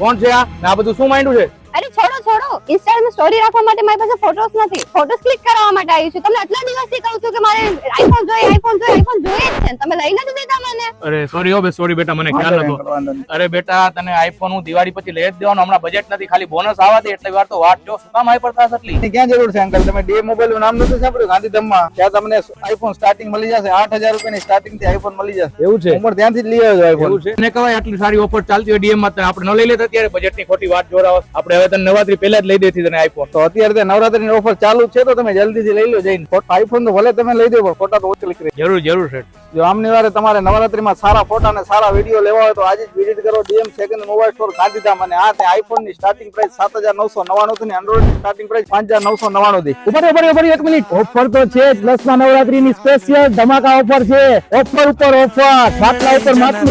કોણ છે આ બધું શું માંડ્યું છે? અરે છોડો ઇન્સ્ટાગ્રામ સ્ટોરી રાખવા માટે મારી પાસે ફોટોસ નથી, ફોટોસ ક્લિક કરવા માટે આવી છું. તમને આટલા દિવસથી કહું છું કે મારે આઈફોન જોઈએ જ છે, તમે લઈ નથી દેતા મને. અરે સોરી બેટા, મને ખ્યાલ નતો. અરે બેટા, તને આઈફોન હું દિવાળી પછી લઈ જ દેવાનો, હમણાં બજેટ નથી, ખાલી બોનસ આવવા દે એટલે વાર તો વાત જો. શું કામ હાઈપર થાસ એટલી? ક્યાં જરૂર છે અંકલ? તમે ડે મોબાઈલ નું નામ નથી સાંભળ્યું? ગાંધીધામમાં ત્યાં તમને આઈફોન સ્ટાર્ટિંગ મળી જશે, 8,000 રૂપિયાની સ્ટાર્ટિંગ થી આઈફોન મળી જશે. એવું છે? ઉંમર ત્યાંથી જ લઈ આવ્યો આઈફોન. એવું છે? ને કહેવાય આટલી સારી ઓફર ચાલતી હોય ડીએમ માં, આપણે ન લઈ લેતા ત્યારે બજેટ ની ખોટી વાત જોરાવો. આપણે હવે તને નવરાત્રી પહેલા જ લઈ દેતી તને આઈફોન. તો અત્યારે નવરાત્રી ની ઓફર ચાલુ છે તો તમે જલ્દીથી લઈ લો જઈને. આઈફોન તો ભલે તમે લઈ દો પણ ફોટા તો ઓછી લીક. જરૂર છે. જો આમની વારે તમારે નવરાત્રીમાં સારા ફોટા અને સારા વિડીયો લેવા હોય તો આજે જ વિઝિટ કરો DM second mobile store Gandhidham. અને આ તે આઈફોન ની સ્ટાર્ટિંગ પ્રાઇસ 7,999 થી, એન્ડ્રોઇડ ની સ્ટાર્ટિંગ પ્રાઇસ 5,999 થી. ઉપર 1 મિનિટ, ઓફર તો છે જ. પ્લસ માં નવરાત્રી ની સ્પેશિયલ ધમાકા ઓફર છે. ઓફર ઉપર ઓફર, બાટલા ઉપર માત્ર